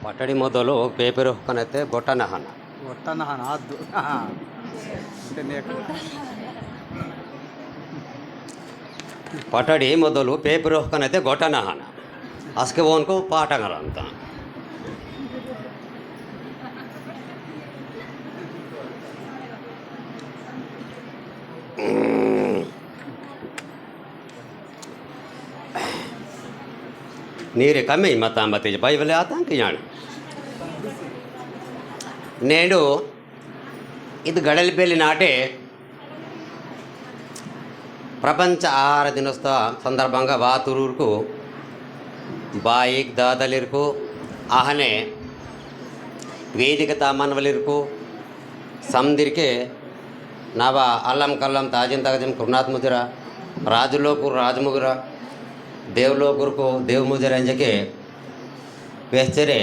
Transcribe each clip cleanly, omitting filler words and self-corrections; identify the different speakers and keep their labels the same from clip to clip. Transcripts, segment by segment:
Speaker 1: ಪಟಡಿ ಮೊದಲು ಪೇಪರ್ ಹೊಕ್ಕನತ್ತೆ ಗೊಟ್ಟನ ಹಣ
Speaker 2: ಒಟ್ಟನ ಹಣ ಆದ್ದು
Speaker 1: ಪಟಡಿ ಮೊದಲು ಪೇಪರ್ ಹೊಕ್ಕನತ್ತೆ ಗೊಟ್ಟನ ಹಣ ಅಸ್ಕೆ ಓನ್ಕು ಪಾಠಗಳ ಅಂತ ನೀರೇ ಕಮ್ಮಿ ಮತ್ತಂಬತ್ತೈದು ಬೈಬಲೇ ಆತಂಕ ಜಾಣ నేడు ఇది గడలిపల్లి నాటే ప్రపంచ ఆహార దినోత్సవ సందర్భంగా వాతురుకు బాయిక్ దాదలిరుకు ఆహనే వేదిక తామన్వలిరుకు సందిరికే నవ అల్లం కల్లం తాజిం తగజం కృణాత్ముదిర రాజులోకు రాజముగుర దేవులోకురుకు దేవుముదిర అంజకే వేస్తరే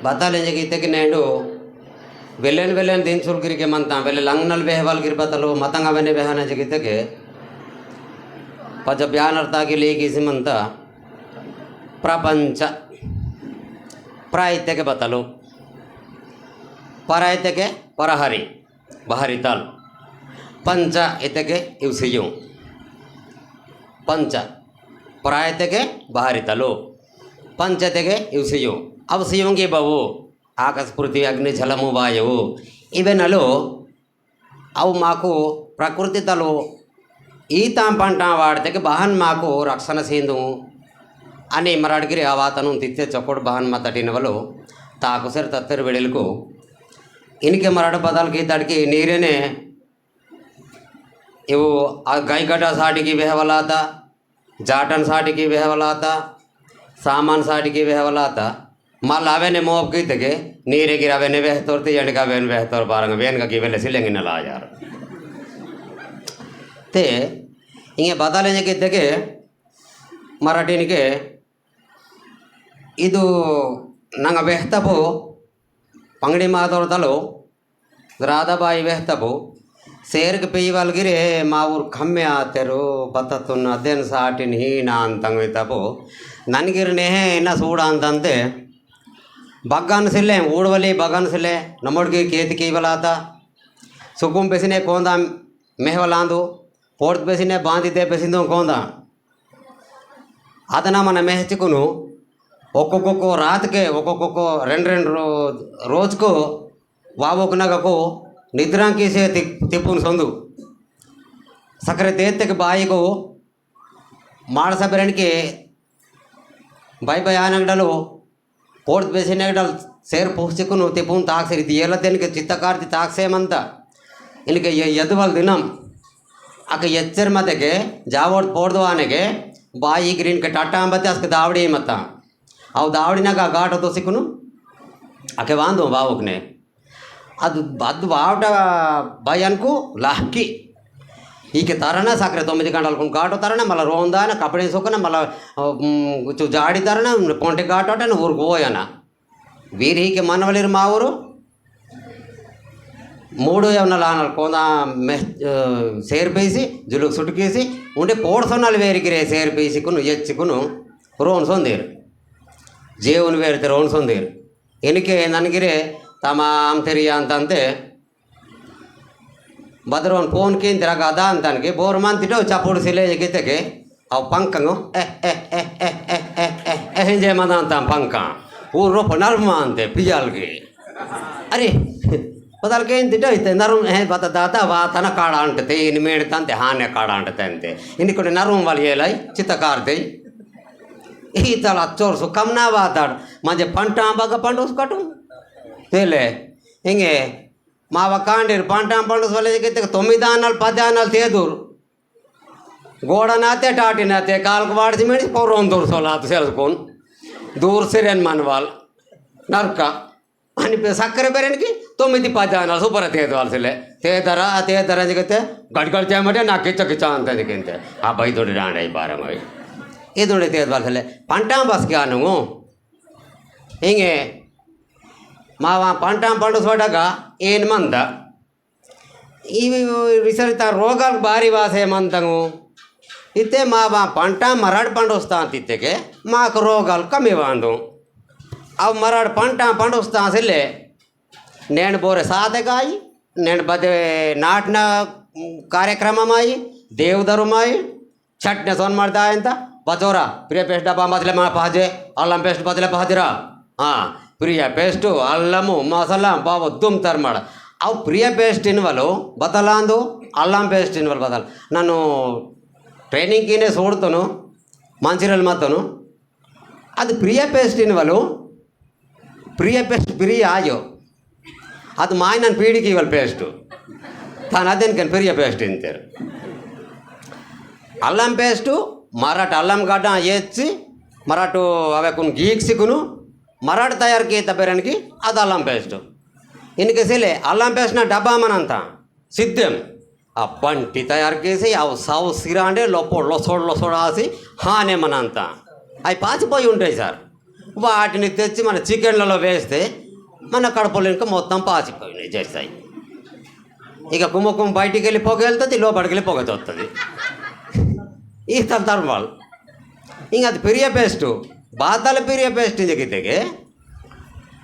Speaker 1: ಬತ್ತಲು ಗೀತೆಗೆ నేడు వెళ్ళని దించులు గిరికి మంత వెళ్ళి లంగ్నల్ ಬೇಹವಾಲ್ ಗಿರ್ಬತ್ತಲು ಮತಂಗ ಅವನೇ ಬೇಹನ ಜಗೀತೆಗೆ ಪಜ ಬ್ಯಾನರ್ತಾಗಿ ಲೇಗಿಸಿಮಂತ ಪ್ರಪಂಚ ಪ್ರಾಯಿತ್ಯಗೆ ಬತ್ತಲು ಪರಾಯಿತ್ಯಗೆ ಪರಹರಿ ಬಹರಿತಾಲ್ ಪಂಚ ಇತೆಗೆ ಇವ್ಸಿಯು ಪಂಚ ಪ್ರಾಯಿತ್ಯಗೆ ಬಹರಿತಲು ಪಂಚತೆಗೆ ಇವ್ಸಿಯು అవసయంకి బావు ఆకాశ పృథ్వీ అగ్ని జలము వాయువు ఇవన్నలు అವು మాకు ప్రకృతి తలు ఈతాం పంట వాడితే బహన్ మాకు రక్షణ సేందు అని మరాడిగిరి ఆ వాతను తిత్తే చొక్కడు బహన్ మా తటినవలు తాకుసరి తత్తరు వెడలకు ఇనికి మరాడు పదాలకి తడికి నీరేనే ఇವು గైగడ్డ సాటికి వెహవలాత జాటన్ సాటికి వెహవలాత సామాన్ సాటికి వెహవలాత మళ్ళీ అవన్నీ మోపుకి తెగే నీరెగిరి అవన్నీ వేస్తోర్తే ఎండకి అవన్నీ వేస్తారు బారంగా వేనుకకి వెళ్ళి సిల్లెంగిన లాజారు తే ఇంకే బదాలకి తెగే మరాఠీనికి ಇದು ನಂಗೆ ವೆಹ್ತಪು ಪಂಗಡಿ ಮಾತಾಡ್ತಲು ರಾಧಾಬಾಯಿ ವೆಹ್ತಪು ಸೇರ್ಗೆ ಪೇಯ್ವಲ್ಗಿರಿ మా ఊరు ಕಮ್ಮಿ ಆತರು ಬತ್ತತ್ತನ್ನು ಅದೇನು ಸಾಟಿನ ಹೀನ ಅಂತಂಗೆ ತಪ್ಪು ನನಗಿರ್ನೇ ಇನ್ನ ಸೂಡ ಅಂತಂತೆ बग्गान सिले ऊड़वली बगान सिले नमोड़गी केत की बलाता सुकुम पेसिने कोंदा मेहवलांदु पोर्त पेसिने बांधिते पेसिंदो कोंदा ಅದನ್ನ మన మెహచుకును ఒక్కొక్క రాత్కే ఒక్కొక్క రెండు రోజుకు వావొకనగకు నిద్రాంకిసే తిప్పును సొందు సకర తేత్తకి బాయికు మాడసబెరణికి బై ఆనగడలు ಪೋರ್ಟ್ ಬೇಸಿನಾಗಡಲ್ ಸೇರ್ ಪೋಸ್ಟಿಕ್ಕೂ ತಿಪ್ಪುನ್ ತಾಕ್ಸರಿ ಇದು ಎಲ್ಲ ತೆನಿಗೆ ಚಿತ್ತಕಾರ್ತಿ ತಾಕ್ಸೇಮಂತ ಇಲ್ಲಿಗೆ ಎದುವಲ್ ದಿನಂ ಆಕೆ ಎಚ್ಚರ ಮತೆಗೆ ಜಾವೋಡ್ ಪೋಡ್ದು ಆನೆಗೆ ಬಾಯಿ ಗ್ರೀನ್ಗೆ ಟಾಟಾ ಅಂಬತ್ತೆ ಅಸ್ಕೆ ದಾವಡಿ ಮತ್ತ ಅವು ದಾವಡಿನಾಗ ಆ ಘಾಟ ತೋಸಿಕ್ಕನು ಆಕೆ ವಾಂದು ಬಾವುಕ್ನೆ ಅದು ಅದು ಬಾವುಟ భయానికి లాక్కి ఈక తరణ సకర 9 గంటలకు ఘాటు తరణ మళ్ళీ రోందాన కపడే సోకన మళ్ళీ జాడి తరణ పొంటి ఘాటు అంటే ఊరికి పోయాన వీరికి మనవలేరు మా ఊరు 3 ఏమన్నా లానాలు కొంద సేర్పేసి జులుకు సుట్టుకేసి ఉండే పోడ్సొన్నాలు వేరికిరే సేర్పేసికును ఎచ్చుకును రోన్ సొందేరు జేవును వేరితే రోన్ సొందేరు ఎనికే ನನಗಿರೆ ತಮಾಮ್ ತೆರಿಯ ಅಂತಂತೆ ಬದ್ರೋನ್ ಫೋನ್ ಕೇಂದ್ರಾಗ ಅದ ಅಂತಾನಿಗೆ ಬೋರ್ ಮಂತಿಟ್ಟು ಚಪ್ಪುಡು ಸಿಲೆ ಗಿತ್ತಗೆ ಅವು ಪಂಕಂಗು ಹಿಂಜೆ ಮದ ಅಂತ ಪಂಕ ಊರು ರೂಪ ನರ್ಮ ಅಂತೆ ಪಿಜಾಲ್ಗೆ ಅರೆ ಬದಲ್ಗೆ ಏನು ತಿಟ್ಟು ಐತೆ ನರು ಬತ್ತ ದಾತ ವಾತನ ಕಾಡ ಅಂಟತೆ ಇನ್ನು ಮೇಡ್ತಂತೆ ಹಾನೆ ಕಾಡ ಅಂಟತೆ ಅಂತೆ ಇನ್ನು ಕೂಡ ನರು వాళ్ళు ఏలై చిత్తకార్తె ఈ తల చోర్సు కమ్నా వాతాడు మంచి పంట బాగా పండుసుకోవటం తేలే ఇంకే మా కాండీరు పంట పండు సొలకి 9 ఆనాలు 10 ఆనాలు తేదూరు గోడనాతే టాటినాతే కాలకు వాడిచి మేడి పౌరం దూరు సొలాత సెలుసుకొని దూరు సిరేన్ మన వాళ్ళు నర్క అని సక్కర బెరనికి 9-10 ఆనాలు సూపర్ తేదవాల్సిలే తేదరా ఆ తేదర అందికితే గడిగడి చేయమంటే నాకు కిచ్చ ಅಂತ ಅಂದಿಕ್ಕಿಂತೆ ಆ ಬೈದೊಡಿ ರಾಣ ಈ ಬಾರಮೈ ಇದೊಂಡೆ ತೇದವಾಲ್ಸಿಲೆ పంట బస్కి నువ్వు ಹಿಂಗೆ ಮಾವ పంట పండుಸೋಡಾಗ ಏನು ಮಂದ ఇవి విసరిత రోగాలకు భారీ వాసేమంతము ಇತ್ತೆ ಮಾವ పంట ಮರಾಡ್ పండుಸ್ತಾ ಅಂತಿದ್ದೆಗೆ ಮಾకు రోగాలు ಕಮ್ಮಿ ಬಾಂದು ಅವು ಮರಾಡು ಪಂಡಿಸ್ತಾ ಸೆಲ್ಲೆ ನೇಣು ಬೋರೆ ಸಾತೆಗಾಯಿ ನೇಣು ಬದೆ ನಾಟಿನ ಕಾರ್ಯಕ್ರಮಮಾಯಿ ದೇವಧರುಮಾಯಿ ಚಟ್ನೆ ಸೊನ್ ಮಾಡ್ತಾ ಅಂತ ಬಚೋರ ಪ್ರಿಯ ಪೇಸ್ಟ್ ಡಬ್ಬ ಬದಲೆ ಮಾ ಪಾಜೆ ಅಲ್ಲಂ ಪೇಸ್ಟ್ ಬದಲೆ ಪಾದಿರಾ ಹಾಂ ಪ್ರಿಯ ಪೇಸ್ಟು అల్లము మసాలా బాబు దుమ్తారు మాడ అವು ప్రియ పేస్ట్ ఇన్వాళ్ళు బతలాందు అల్లం పేస్ట్ ఇన్వాళ్ళు బతల నన్ను ట్రైనింగ్కినే చూడుతాను మంచిర్యాల మాతను ಅದು ಪ್ರಿಯ ಪೇಸ್ಟ್ ಇನ್ವಲು ಪ್ರಿಯ ಪೇಸ್ಟ್ ಪ್ರಿಯ ಆಯೋ ಅದು ಮಾಯ ನನ್ನ ಪೀಡಿಗೆ ಇವಲ್ ಪೇಸ್ಟು ತಾನು ಅದೇನು ಪ್ರಿಯ ಪೇಸ್ಟ್ ತಿಂತಾರೆ అల్లం పేస్టు మరాఠ అల్లం గడ్డ వేసి మరాఠు అవకు గీక్సికును మరాఠ తయారుకి తప్పడానికి అది అల్లం పేస్టు ఇన్కేసిలే అల్లం పేస్ట్ నా డబ్బా మనంత సిద్ధం ఆ బంటి తయారు చేసి అవి సావు సిరా అంటే లొసోడు ఆసి హానే మనంత అవి పాచిపోయి ఉంటాయి సార్ వాటిని తెచ్చి మన చికెన్లలో వేస్తే మన కడుపులో ఇంకా మొత్తం పాచిపోయినాయి చేస్తాయి ఇక కుమ్మకుమ్మ బయటికి వెళ్ళి పొగ వెళ్తుంది లోపలికి వెళ్ళి పొగ వస్తుంది ಈ ಥರ వాళ్ళు ಹಿಂಗೆ ಅದು ಪಿರಿಯ ಪೇಸ್ಟು ಬಾತಲ ಪಿರಿಯ ಪೇಸ್ಟ್ ಜಗಿತೆಗೆ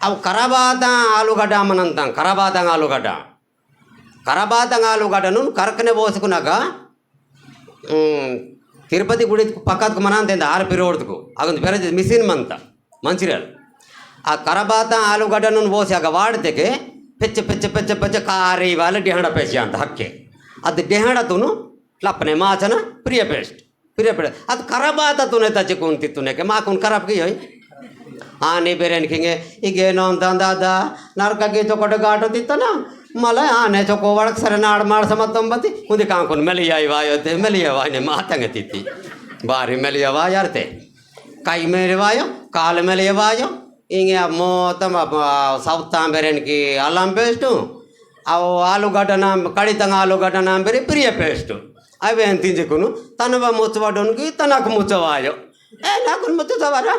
Speaker 1: ಅವು ಕರಬಾತ ఆలుగడ్డ అమ్మనంతాం కరబాతంగ ఆలుగడ్డను కరకనే పోసుకున్నాక తిరుపతి గుడి పక్కకు మన అంత ఆరు ఓడుతుకు అవి పెర మిషన్ మంత మంచిర్యాల ఆ కరబాత ఆలుగడ్డను పోసాక వాడితే పెచ్చ ಕಾರಿ ವಾಲ ಡೆಹಣ ಪೇಸ್ಟ್ ಅಂತ ಹಕ್ಕೆ ಅದು ಡೆಹಣತುನು ಲಪ್ಪನೆ ಮಾಚನ ಪ್ರಿಯ ಪೇಸ್ಟ್ ಅದು ಖರಾಬಾತ ತುನೆ ತಚ್ಚಿಕೊಂತಿತ್ತುನೆಕೆ ಮಾಕುನ್ ಖರಾಬ್ಗೆ ಹೋಯ್ ಆನೆ ಬೇರೆನ್ಗೆ ಈಗೇನೋ ಅಂತಂದ ಅದ ನರ್ಕಗೆ ಚೊಕೊಟ ಗಾಟೋತಿತ್ತನ ಮಲ ಆನೆ ಚೊಕೋ ಒಳಗೆ ಸರಿ ನಾಡು ಮಾಡ್ಸ ಮತ್ತೊಂಬತ್ತಿ ಮುಂದೆ ಕಾಂಕೊಂಡು ಮೆಲಿಯಾಯಿ ವಾಯೋತೆ ಮೆಲಿಯವಾಯನೆ ಮಾತಂಗೆ ತಿತ್ತಿ ಬಾರಿ ಮೆಲಿಯವಾಯರ್ತೆ ಕೈ ಮೆಲಿವಾಯೋ ಕಾಲು ಮೆಲಿಯವಾಯೋ ಹಿಂಗೆ మొత్తం సౌత్ ఆంబేరేనికి అల్లం పేస్టు ఆలుగడ్డ కడితంగా ఆలుగడ్డ నాంబేరి ప్రియ పేస్టు అవి ఏం తించుకును తనవ ముచ్చవాడానికి తనకు ముచ్చవాయో నాకు ముచ్చుతావారా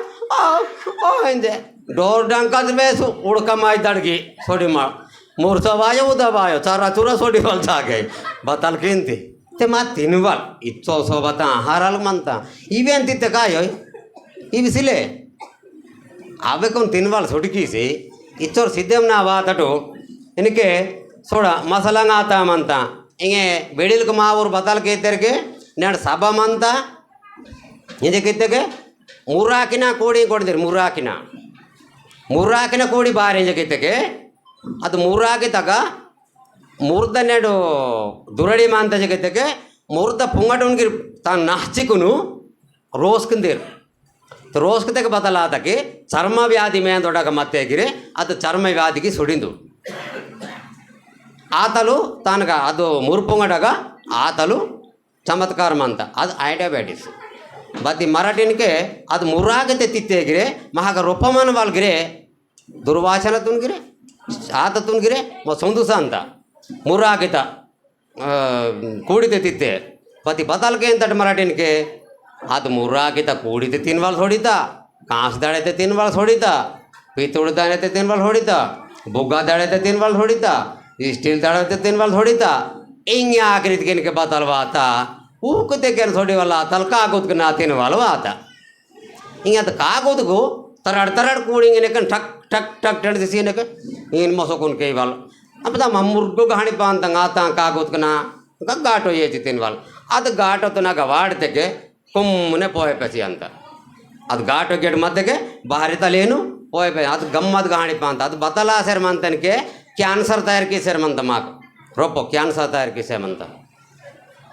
Speaker 1: అయిందే డోర్ డంకది వేసు ఉడకమాయి దడిగి సొడిమా ముర్చవాయో ఉదవాయో చరా చుర సొడి వాళ్ళు సాగాయి బతలకింతి మా తినవాళ్ళు ఇచ్చో సోబత ఆహారాలు మంత ఇవేం తిత్తే కాయో ఇవి సిలే అవెకొని తినవాళ్ళు సొడికీసి ఇచ్చోరు సిద్ధం నా వాతటు ఇనకే చూడ మసలంగా ఆతామంతా ఇంకే వెడిలకు మా ఊరు బతాలకి ఎత్తరికి నేను సభమంతా ఇంజకెత్తకే ముర్రాకిన కోడి కొడిదిరు ముర్రాకిన కోడి బారి ఇంజకెత్తకే ಅದು ಮುರ್ರಾಕಿ ತಗ ಮುರ್ದ ನೆಡು ದುರಡಿ ಮಾಂತ ಜಗತ್ತಕ್ಕೆ ಮುರ್ದ ಪುಂಗಟುನ್ಗಿ ತಾನು ನಾಚಿಕುನು ರೋಸ್ಕಂದಿರು ರೋಸ್ಕತೆಗೆ ಬದಲಾತಕ್ಕೆ ಚರ್ಮ ವ್ಯಾಧಿ ಮೇಂದೊಡಗ ಮತ್ತೆಗಿರಿ ಅದು ಚರ್ಮ ವ್ಯಾಧಿಗೆ ಸುಡಿಂದು ಆತಲು ತನಗ ಅದು ಮುರುಪುಂಗಡಗ ಆತಲು ಚಮತ್ಕಾರಂ ಅಂತ ಅದು ಆಂಟಿಬಯೋಟಿಕ್ಸ್ ಬತ್ತಿ ಮರಾಠಿನಿಗೆ ಅದು ಮುರ್ರಾಗತೆ ತಿತ್ತೇಗಿರೆ ಮಹಾಗ ರೊಪ್ಪಮಾನ ವಾಲ್ಗಿರೆ ದುರ್ವಾಸನ ತುನ್ಗಿರೆ ಆತ ತುನ್ಗಿರೆ ಸಂದುಸ ಅಂತ ಮುರ್ರಾಗಿತ ಕೂಡಿತೆ ತಿತ್ತೆ ಬತ್ತಿ ಬದಲ್ಗೆ ಅಂತಟ ಮರಾಠಿನಿಗೆ ಅದು ಮುರ್ರಾಗಿತ ಕೂಡಿತೆ ತಿನ್ವಾಲ್ ಹೊಡಿತ ಕಾಂಸ್ದಾಡೈತೆ ತಿನ್ವಾಲ್ ಹೊಡಿತ ಪಿತ್ತುಡ್ದಾನೈತೆ ತಿನ್ವಾಲ್ ಹೊಡಿತ ಬುಗ್ಗದಾಡೈತೆ ತಿನ್ವಾಲ್ ಹೊಡಿತ ಸ್ಟೀಲ್ दाड़ते तीन वाल थोड़ी था इंगे आखिरी के बतलवा आता ऊकते के थोड़ी वाला तल कागुद के ना तीन वाल आता इंगे तो कागुद को तरड़ कूड़ेंगे ठक ठक ठक ठक से इन मसोकुन के वाल अब तक मुर्गो कहानी पान आता कागुद के ना घाटो ये तीन वाल ಅದು ಘಾಟು ನಾಗ ವಾಡ್ತೆಗೆ ಕೊಮ್ಮನೆ ಪೋಯ್ ಪೆಸಿ ಅಂತ ಅದು ಘಾಟು ಗೆಡ್ ಮದ್ದೆಗೆ ಬಾರಿ ತಲೇನು ಪೋಯ್ ಪೆ ಅದು ಗಮ್ಮತ್ ಗಾಣಿಪ ಅಂತ ಅದು ಬತಲಾ ಸೇರ್ಮಂತನಿಗೆ ಕ್ಯಾನ್ಸರ್ ತಯಾರಿಕೆ ಸೇರ್ಮಂತ ಮಾಕು ರೊಪ್ಪು ಕ್ಯಾನ್ಸರ್ ತಯಾರಿಕೆ ಸೇರ್ಮಂತ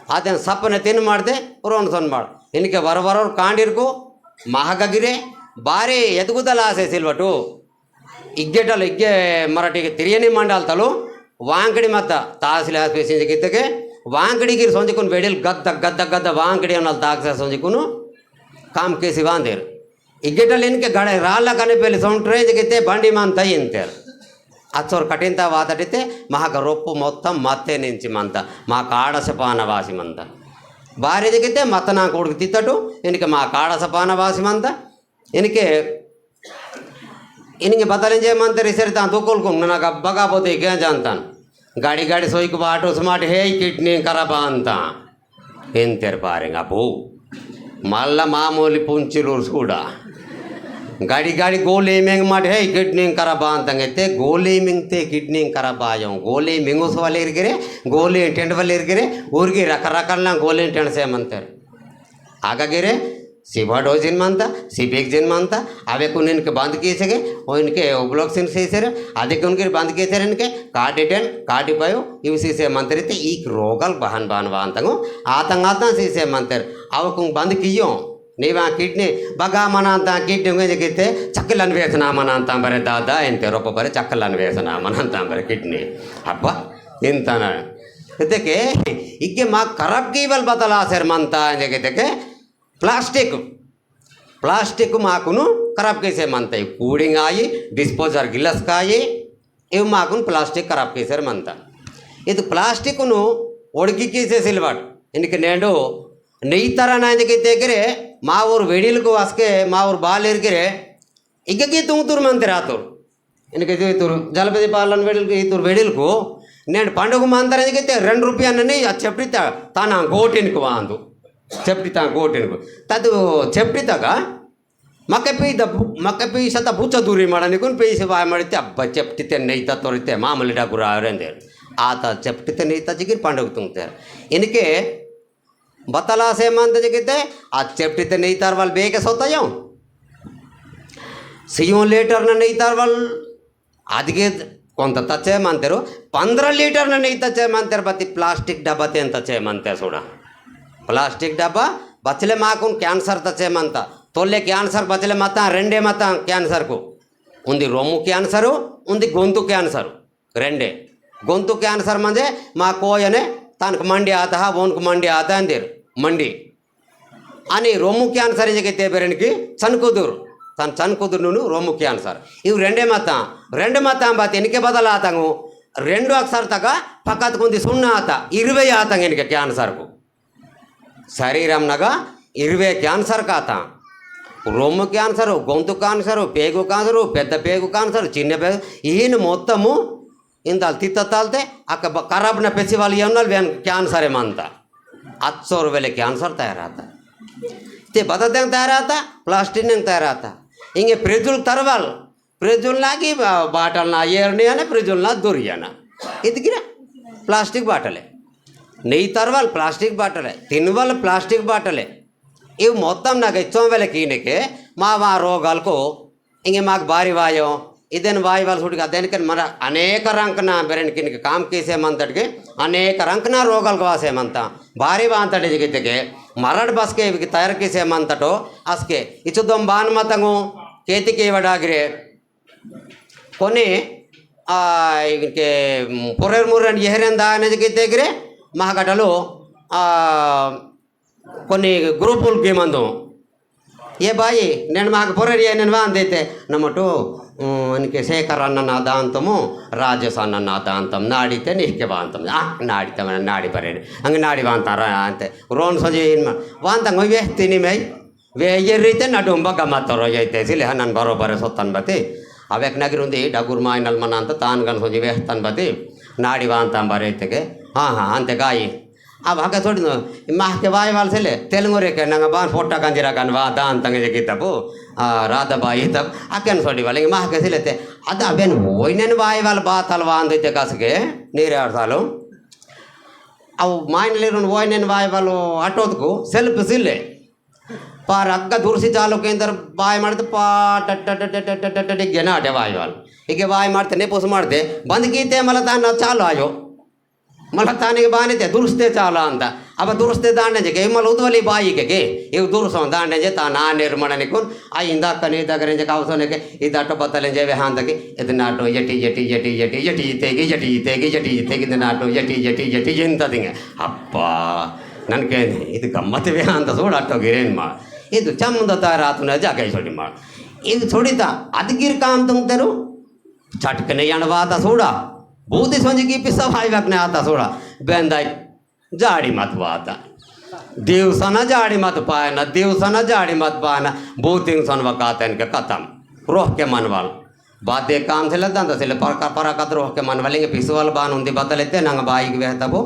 Speaker 1: ಅದೇನು ಸಪ್ಪನೆ ತಿನ್ನು ಮಾಡಿದೆ ರೋನ್ ಸೊನ್ ಮಾಡು ಇನ್ಕೆ ಬರೋರು ಕಾಂಡಿರ್ಕು ಮಹಗಿರೆ ಭಾರಿ ಎದುಗುದಲ್ಲ ಆಸೆ ಸಿಲ್ವಟು ಇಗ್ಗೆಟಲ್ಲ ಇಗ್ಗೆ ಮರಾಠಿಗೆ ತಿರಿಯನಿ ಮಂಡಾಲ್ತಲು ವಾಂಕಡಿ ಮತ್ತ ತಾಸಿಲೆ ಆಸ್ಪೇಸಿಂದ ಗಿತ್ತಗೆ ವಾಂಕಡಿಗಿರಿ ಸೊಂಜಿಕೊಂಡು ಬೆಡಿಲ್ ಗದ್ದ ವಾಂಕಡಿ ಅನ್ನೋದು ತಾಕ್ಸ ಸೊಂಜಿಕೊಂಡು ಕಾಮ್ ಕೇಸಿ ವಾಂದೇರು ಇಗ್ಗೆಟಲ್ಲಿ ಇನ್ಕೆ ಗಡೆ ರಾళ్ళ ಕನಿಪೆಲ್ಲಿ ಸೊಂಟ್ರೇಜ್ಗಿತ್ತೆ ಬಂಡಿ ಮಾನ್ ತೈ ಅಂತಾರೆ అచ్చోరు కఠినత వాతడితే మాకు రొప్పు మొత్తం మత్తే నుంచి మంత మా కాడసపాన వాసిమంత భార్య దిగితే మత్త నా కొడుకు తిత్తటు ఇనికి మా కాడసపాన వాసిమంత ఇనికి ఇనికి బతలేం చేయమంత రిసరి తాను తూకోలుకున్నా నాకు అబ్బగాపోతే ఇకేం అంతాను గాడి సోయికు బాటు సుమాటు హే కిడ్నీ ఖరాబా అంత ఏం తెరపారింగ పో మళ్ళా మామూలు పుంచులు కూడా गाड़ी गाड़ी गोली मिंग मट है किडनी खराबा अंतंगैते गोली मिंगते किडनी खराबायं गोली मिंगोस वाले इरगिरे गोली टेंट वाले इरगिरे ಊರಿಗೆ రకరకాల గోలి టెంట్ చేయమంటారు आगागिरे सिबाडोजिन मानता सिबेक्जिन मानता अवे कुन इनके बंद किए इनके ओब्लोक्सिन सीसर अधिक उनके बंद किए इनके कार्डिटेन कार्डिपायो इव सीसे मंत्र ई रोगल बहन बहन वांतंगो आतंगाता सीसे मंत्र अवक बंद कियो नीवा किडनी बगा मनांता किडनी जगते चक्कल अन्वेषण मनांता बरे दादा इंते रोप बरे चक्कल अन्वेषण मनांता बरे किडनी अब्बा इंतನ ಇದಕ್ಕೆ ಇಕ್ಕೆ ಮಾ ಖರಾಬ್ ಕೀವಲ್ ಬದಲಾ ಸರ್ ಮಂತ ಜಗಕ್ಕೆ प्लास्टिक माकुनु खराब कैसे मानता है कूडिंग आई डिस्पोजर गिलास का ये इव माकुन प्लास्टिक खराब कैसे मानता ಇದು ಪ್ಲಾಸ್ಟಿಕ್ನು ಒಡಗಿ कैसे सिलवाट इनके नेडो नई तरह ना तेगरे मा ऊर वेडिलको वास्के मा ऊर बाल इरगिरे इगगे तुंगतुर मंदिर आतुर इनके तुर जलपति पालन वेडिलको నేను పండుగ మందరం అయితే ₹2 చెప్తా తాన గోటినికి వాందు చెప్తా గోటినికి తదు చెప్తాగా ಮಕ್ಕಪಿ ಸತ ಬುಚ್ಚ ದೂರಿ ಮಾಡನಿಕೊಂಡು ಪೇಯಿಸಿ ಬಾಯ್ ಮಾಡಿತ್ತೆ ಅಬ್ಬ ಚೆಪ್ಟಿತೆ ನೈತ ತೋರಿತೆ ಮಾಮೂಲಿ ಡಾಗುರ ಅವರೆಂದೇರು ಆತ ಚೆಪ್ಟಿತೆ ನೈತ ಜಿಗಿರ್ పండుగ ತುಂಬ್ತಾರೆ ಇನಕ್ಕೆ ಬತಲಾಸೆ ಮಂತ ಜಿಗಿತೆ ಆ ಚೆಪ್ಟಿತೆ ನೈತಾರ వాళ్ళు ಬೇಗ ಸೋತಾಯೋ ಸಿಯೋ ಲೇಟರ್ನ ನೈತಾರ వాళ్ళు ಅದಿಗೆ కొంత తచ్చేయమంటారు 15 లీటర్ల నెయ్యి తచ్చేయమంటారు బతి ప్లాస్టిక్ డబ్బా ఎంత చేయమంటారు చూడ ప్లాస్టిక్ డబ్బా బచ్చలే మాకు క్యాన్సర్ తచ్చేయమంత తొల్లే క్యాన్సర్ బచ్చలే మొత్తం రెండే మొత్తం క్యాన్సర్కు ఉంది రొమ్ము క్యాన్సరు ఉంది గొంతు క్యాన్సరు రెండే గొంతు క్యాన్సర్ మందే మా కోయనే తనకు మండి ఆత ఓన్కు మండి ఆత అందేరు మండి అని రొమ్ము క్యాన్సర్ జగితే బెరనికి చనుకుదురు తను చనుకుదురును రొమ్ము క్యాన్సర్ ఇవి రెండే మొత్తం బాత ఎనికే బదలాతంగు 2 అక్షర తగ పక్కతకుంది 0 ఆత 20 ఆతంగ ఎనికే క్యాన్సర్కు శరీరం నగా 20 క్యాన్సర్ కాత రొమ్ము క్యాన్సరు గొంతు క్యాన్సరు పేగు క్యాన్సరు పెద్ద పేగు క్యాన్సర్ చిన్న పేగు ఈయన మొత్తము ఇంత తిత్తతాల్తే అక్క ఖరాబ్న పెసి వాళ్ళు ఏమన్నారు వేన్ క్యాన్సర్ ఏమంతా 800 रुपये क्यान्सर तयाराता ते बदल तयाराता प्लास्टिक तयाराता इंगे फ्रिजुल तरवाल फ्रिजुल लागी बाटल ना एर्नियाना फ्रिजुल ना दुरियाना इतगिरा प्लास्टिक बाटले नहीं तरवाल प्लास्टिक बाटले तिनवाल प्लास्टिक बाटले इव మొత్తం నాకు ఇచ్చం వెళ్ళకి మా రోగాలకు ఇంకే మాకు భారీ వాయు ఇదేను వాయు వాళ్ళు చూడగా దేనికని మన అనేక రంకన బెరెన్కి కామ్ కేసేమంతటికి అనేక రంకన రోగాలకు వాసేమంత భారీ వాంతటి జిగితికి ಮರಡ್ ಬಸ್ಗೆ ಇವಿಗೆ ತಯಾರಿಸೇಮಂತಟೋ ಅಸ್ಕೆ ಇಚ್ಚುದೊಂದು ಬಾನ್ ಮತಂಗು ಕೇತಿಕೆ ಇವಡಾಗಿರೆ ಕೊನೆ ಇವಕ್ಕೆ ಪೊರೆರ್ ಮೂರನ್ ಎಹರೆಂದ ನಜಗಿತೆಗಿರೆ ಮಹಾಗಟಲು కొన్ని గ్రూపులు గేమందు ఏ బాయి నేను మాకు పొరడి నేను అందైతే నమ్మటు ನನಗೆ ಶೇಖರ್ ಅನ್ನ ನಾದಾಂತಮು ರಾಜೇಶ್ ಅನ್ನ ನಾದಾಂತಮ್ ನಾಡಿತೆ ನಿಹ್ಕೆ ಬಾಂತಮ್ ನಾಡಿತ ನಾಡಿ ಬರೇರಿ ಹಂಗೆ ನಾಡಿ ಬಾಂತಾರ ಅಂತೆ ರೋನ್ ಸಂಜೆ ಏನು ವಾಂತಂಗ ವೇಹ್ತೀನಿ ಮೈ ವೇಯರ್ರೀತೆ ನಡುಂಬ ಗಮ್ಮತ್ತರೋ ಐತೆ ಸಿಲೆ ನನ್ನ ಬರೋಬರ ಸೊತ್ತನ್ ಬತಿ ಅವೆಕ್ ನಗಿರುಂದಿ ಡಗುರ್ ಮಾಯಿನಲ್ ಮನ ಅಂತ ತಾನ್ಗನ್ ಸಂಜೆ ವೇಹ್ತನ್ ಬತಿ ನಾಡಿ ಬಾಂತಾಂ ಬರೈತೆಗೆ ಹಾಂ ಅಂತೆ ಗಾಯಿ अब हका छोड़ माह के वाय वाल से ले तेलुगु रे के नंगा बान फोटा कंजिरा कन वा दान तंगे जे किताबु राधा बाई तब अकेन छोड़ी वाले माह के से लेते अद अबेन होइनेन वाय वाल बात हलवा अंदते कसके नीरे अर्थालो अब माइन लेरन होइनेन वाय वालो अटोदको सेल्फ सिले पार अक्का दूर से चालो के अंदर वाय मारते पा टट गेनाटे वाय वाल इके वाय मारते ने पोस मारते बंद कीते मला तान चालो आयो मला तानिಗೆ ಬಾನಿತೆ ದುರ್ಸ್ತೆ ಚಾಲ ಅಂತ ಅವ ದುರ್ಸ್ತೆ ದಾಂಡೆಜೆಗೆ ಮಲ ಉದ್ವಲಿ ಬಾಯಿಗೆ ಇವು ದುರ್ಸೋ ದಾಂಡೆಜೆ ತಾ ನಾ ನಿರ್ಮಾಣನಿಕು ಆ ಇಂದಾಕನೆ ದಗರೆಜೆ ಕಾವಸೋನೆಗೆ ಇದಟ ಬತ್ತಲೆಂಜೆ ವೆಹಾಂದಗೆ ಇದನಾಟೋ ಯಟಿ ಯಟಿ ಯಟಿ ಯಟಿ ಯಟಿ ತೆಗಿ ಇದನಾಟೋ ಯಟಿ ಎಂತದಿಂಗೆ ಅಪ್ಪ ನನಗೆ ಇದು ಗಮ್ಮತ್ತವೇ ಅಂತ ಸೋಡಾಟೋಗಿರೇನು ಮಾ ಇದು ಚಂದ ತಾರಾತನ ಜಾಗ ಸೊಡಿ ಮಾ ಇದು ಸೊಡಿತ ಅದಗಿರ್ ಕಾಮ್ ತುಂಬ್ತಾರು ಚಟ್ಕನೆ ಎಣವಾದ ಸೋಡ बूदी सोंजी की पिसा भाई वकने आता थोड़ा बेंदाई जाड़ी मत आता दिवसाना जाड़ी मत पाए ना दिवसाना जाड़ी मत पाए ना बूतिंग सन वकाते इनके खत्म रोह के मन वाल बात एक काम से लेता था सिले पर कत रोह के मन वाले पिसु वाल बान उन्दी बता लेते नंग बाई के बहता वो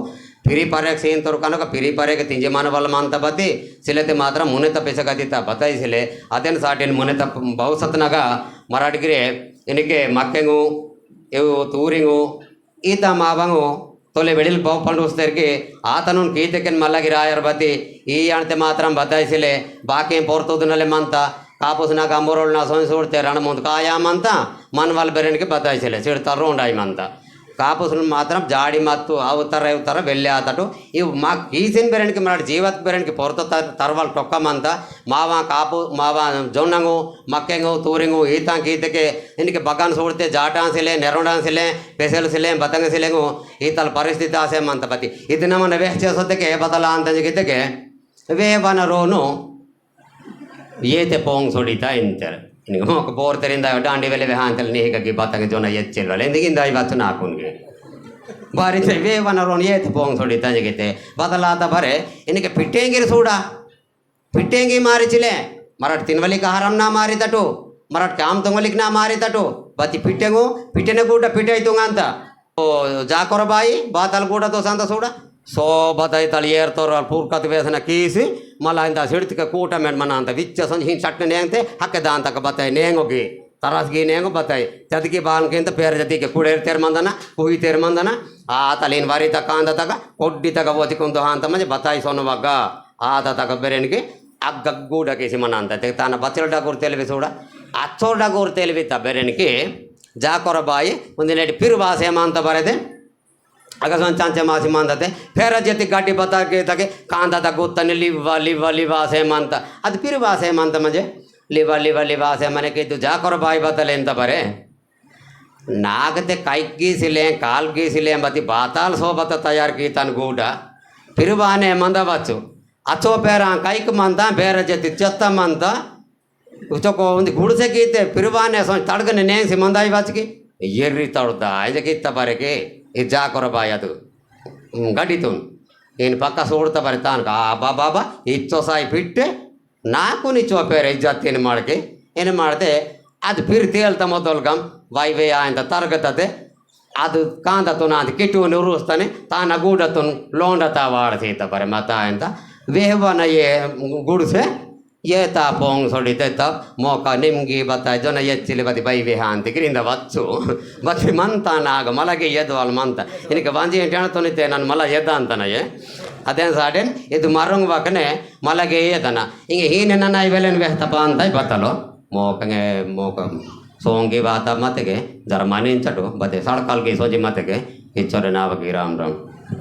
Speaker 1: ಪಿರಿಪರ್ಯಕ್ಕೆ ಸೇಂತರು ಕನಕ ಪಿರಿಪರ್ಯಕ್ಕೆ ತಿಂಜಮಾನ ಬಲ ಮಂತ ಬತ್ತಿ ಸಿಲೆತೆ ಮಾತ್ರ ಮುನೆತ ಪೆಸಗದಿತ್ತ ಬತಾಯಿಸಿಲೆ ಅದೇನು ಸಾಟಿನ ಮುನೆತ ಬಹುಸತ್ನಾಗ ಮರಾಠಗಿರಿ ಇನಕ್ಕೆ ಮಕ್ಕೆಂಗು ಇವು ತೂರಿಂಗು ಈತ ಮಾವಂಗು ತೊಲೆ ಬೆಳಿಲ್ ಬಾವು ಪಂಡು ಉಸ್ತೇರ್ಗೆ ಆತನು ಕೀತಕ್ಕೆ ಮಲ್ಲಗಿರಿ ಆಯರ್ ಬತ್ತಿ ಈ ಅಣತೆ ಮಾತ್ರ ಬತಾಯಿಸಿಲೆ ಬಾಕಿ ಪೋರ್ತುದನಲ್ಲೇ ಮಂತ ಕಾಪುಸ್ನಾಗ ಅಂಬೋರೋಳ್ನ ಸೊನ್ನೆ ಸೂಡ್ತೆ ರಣ ಮುಂದೆ ಕಾಯಾಮಂತ ಮನ್ವಲ್ ಬೆರೆನಿಗೆ ಬತಾಯಿಸಿಲೆ ಸಿಡ್ತಾರ ರೋಂಡಾಯಿಮಂತ కాపుసులు మాత్రం జాడి మత్తు అవుతార అవుతార వెళ్ళి ఆతటు ఇవి మా ఈసిన్ బెరెనికి మరి జీవత్ బెరెనికి పొరత తర్వాలు టొక్కమంత మావా కాపు మావా జొన్నంగు మక్కెంగు తూరింగు ఈతా గీతకి ఇంటికి బగాన్ సూడితే జాటాన్సిలే నెరవడాన్సిలే పెసెలసిలే బతంగసిలేంగు ఈతల పరిస్థితి ఆసేమంత పతి ఇది నమ్మన వేహ చేసొద్దకే బదల ಅಂತ ಜಿಗಿದ್ದಕ್ಕೆ ವೇವನ ರೋನು ಏತೆ ಪೋಂಗ್ ಸುಡಿತಾ ಎಂತಾರೆ ನಿನಗೆ ಮೊಕ್ಕ ಬೋರ್ತರಿಂದ ಡಾಂಡಿ ವೆಲೆ ವೆಹ ಅಂತಲ್ಲಿ ನೀಗಾಗಿ ಬತ್ತಗೆ ಜೋನ ಎಚ್ಚಿಲ್ವಲ್ಲ ಎಂದಿಗಿಂದ ಇವತ್ತು ನಾಕುನ್ಗೆ ಬಾರಿ ವೇವನ ರೋನು ಏತೆ ಪೋಂಗ್ ಸುಡಿತಾ ಜಿಗಿತೆ ಬದಲಾತ ಬರೆ ಇನಕ್ಕೆ ಪಿಟ್ಟೆಂಗಿರಿ ಸೂಡ ಪಿಟ್ಟೆಂಗಿ ಮಾರಿಚಿಲೆ ಮರಾಠ ತಿನ್ವಲಿಕ್ಕೆ ಆಹಾರಂ ನಾ ಮಾರಿತಟು ಮರಾಠ ಕಾಮ್ ತೊಂಗಲಿಕ್ಕೆ ನಾ ಮಾರಿತಟು ಬತ್ತಿ ಪಿಟ್ಟೆಂಗು ಪಿಟ್ಟೆನೆ ಕೂಡ ಪಿಟ್ಟೆ ಐತುಂಗ ಅಂತ ಓ ಜಾಕೊರ ಬಾಯಿ ಬಾತಲ್ ಕೂಡ ತೋಸಂತ ಸೂಡ ಸೊ ಬತ್ತಾಯ್ತಲ್ಲಿ ಏರ್ತವ್ರು ಅಲ್ಲಿ ಪೂರ್ಕತ್ ವೇಸನ ಕೀಸಿ ಮಲ್ಲ ಇಂಥ ಸಿಡ್ತಿಕ ಕೂಟ ಮೆಡ್ಮನ ಅಂತ ವಿಚ್ಚ ಸಂಜೆ ಹಿಂಗೆ ಚಟ್ನೆ ನೇಂತೆ ಹಕ್ಕದ ಅಂತಕ ಬತ್ತಾಯಿ ನೇಂಗೋಗಿ ತರಾಸ್ಗಿ ನೇಂಗು ಬತ್ತಾಯಿ ಚದಕಿ ಬಾನ್ಕಿಂತ ಪೇರ ಜತಿಗೆ ಕುಡೇರು ತೆರ್ಮಂದನ ಕುಯಿ ತೆರ್ಮಂದನ ಆ ತಲೆನ ವಾರಿ ತಕ ಅಂದ ತಗ ಕೊಡ್ಡಿ ತಗ ಓದಿಕೊಂಡು ಅಂತ ಮಂಜೆ ಬತ್ತಾಯಿ ಸೊನ್ನವಾಗ ಆತ ತಗ ಬೆರೆನಿಗೆ ಅಗ್ಗ ಗೂಡ ಕೇಸಿ ಮನ ಅಂತ ತಾನ ಬಚ್ಚಲ್ಡ ಕೂರ್ తెలివి చూడ అచ్చోడ కూర్ తెలివి ಬೆರೆನಿಗೆ ಜಾಕೊರ ಬಾಯಿ ಒಂದಿನ ಪಿರು ಭಾಷೆ ಅಂತ ಬರೆದೆ ಅಗಸನ್ ಚಾಂಚೆ ಮಾಸಿ ಮಾಂದತೆ ಫೇರ ಜೊತೆ ಗಾಡಿ ಬತ್ತಾಕೆ ತಗೆ ಕಾಂದದ ಗೊತ್ತಾನೆ ಲಿವ್ವ ಲಿವ್ವ ಲಿವ ಸೇಮಂತ ಅದು ಪಿರು ಭಾಷೆ ಮಂತ ಮಜೆ ಲಿವ ಲಿವ ಲಿವ ಸೇಮನೆಗೆ ಇದ್ದು ಜಾಕೊರ ಬಾಯಿ ಬತ್ತಲೆ ಅಂತ ಬರೆ ನಾಗತೆ ಕೈಗೆ ಗೀಸಿಲೆ ಕಾಲ್ ಗೀಸಿಲೆ ಬತ್ತಿ ಬಾತಾಲ್ ಸೋಬತ್ತ ತಯಾರು ಕೀತನ್ ಗೂಡ ಪಿರುಬಾನೆ ಮಂದ ಬಚ್ಚು ಅಚ್ಚೋ ಪೇರ ಕೈಕ್ ಮಂತ ಬೇರೆ ಜೊತೆ ಚೆತ್ತ ಮಂತ ಉಚಕೋ ಒಂದು ಗುಡಿಸೆ ಗೀತೆ ಪಿರುಬಾನೆ ತಡ್ಗನೆ ನೇಂಸಿ ಮಂದಾಯಿ ಬಚ್ಕಿ ಎರ್ರಿ ತಡ್ದ ಇದಕ್ಕಿತ್ತ ಬರೆಗೆ ಇದು ಜಾಕೊರ ಬಾಯಿ ಅದು ಗಡಿತು ಏನು ಪಕ್ಕ ಸೋಡ್ತಾ ಬರೀತಾನಕ ಆ ಬಾಬಾ ಇಚ್ಚೋ ಸಾಯಿ ಬಿಟ್ಟೆ ನಾಲ್ಕು ನಿಚ್ಚೋ ಪೇರೆ ಇಜ್ಜತ್ತೇನು ಮಾಡಕ್ಕೆ ಏನು ಮಾಡಿದೆ ಅದು ಪಿರಿ ತೇಳ್ತಾ ಮೊದಲ್ಗಮ್ ವೈವೇ ಅಂತ ತರಗತತೆ ಅದು ಕಾಂದತುನ ಅಂತ ಕಿಟ್ಟುವನ್ನು ಉರುಸ್ತಾನೆ ತಾನ ಗೂಡತುನ್ ಲೋಂಡತ ವಾಡ್ಸೀತ ಬರೆ ಮತ ಅಂತ ವೇವನ ಗುಡಿಸೆ ಏತ ಪೋಂಗ್ ಸೊಡಿತೆ ಮೋಕ ನಿಮ್ಗೆ ಬತ್ತ ಜನ ಎಚ್ಚಿಲಿ ಬದಿ ಬೈ ವಿಹ ಅಂತ ಗಿರಿಂದ వచ్చు ಬತ್ತಿ ಮಂತ ನಾಗ ಮಲಗೆ ಎದ್ದು ಅಲ್ಲಿ ಮಂತ ಇನಕ್ಕೆ ಬಂಜಿ ಎಂಟು ಹೆಣ ತೊನಿತೆ ನಾನು ಮಲ ಎದ್ದ ಅಂತನಯ್ಯ ಅದೇನು ಸಾಡೇನು ಇದು ಮರಂಗ್ ಬಾಕನೆ ಮಲಗೆ ಎದನ ಹಿಂಗೆ ಹೀನೆ ನನ್ನ ಇವೆಲೇನು ವ್ಯಸ್ತಪ್ಪ ಅಂತ ಬತ್ತಲು ಮೋಕಂಗೆ ಮೋಕ ಸೋಂಗಿ ಬಾತ ಮತೆಗೆ ಜರ ಮನೆ ಇಂಚಟು ಬತ್ತೆ ಸಡ್ಕಲ್ಗೆ ಸೋಜಿ ಮತೆಗೆ ಇಚ್ಚೋರೆ ನಾವಗಿ ರಾಮ್ ರಾಮ್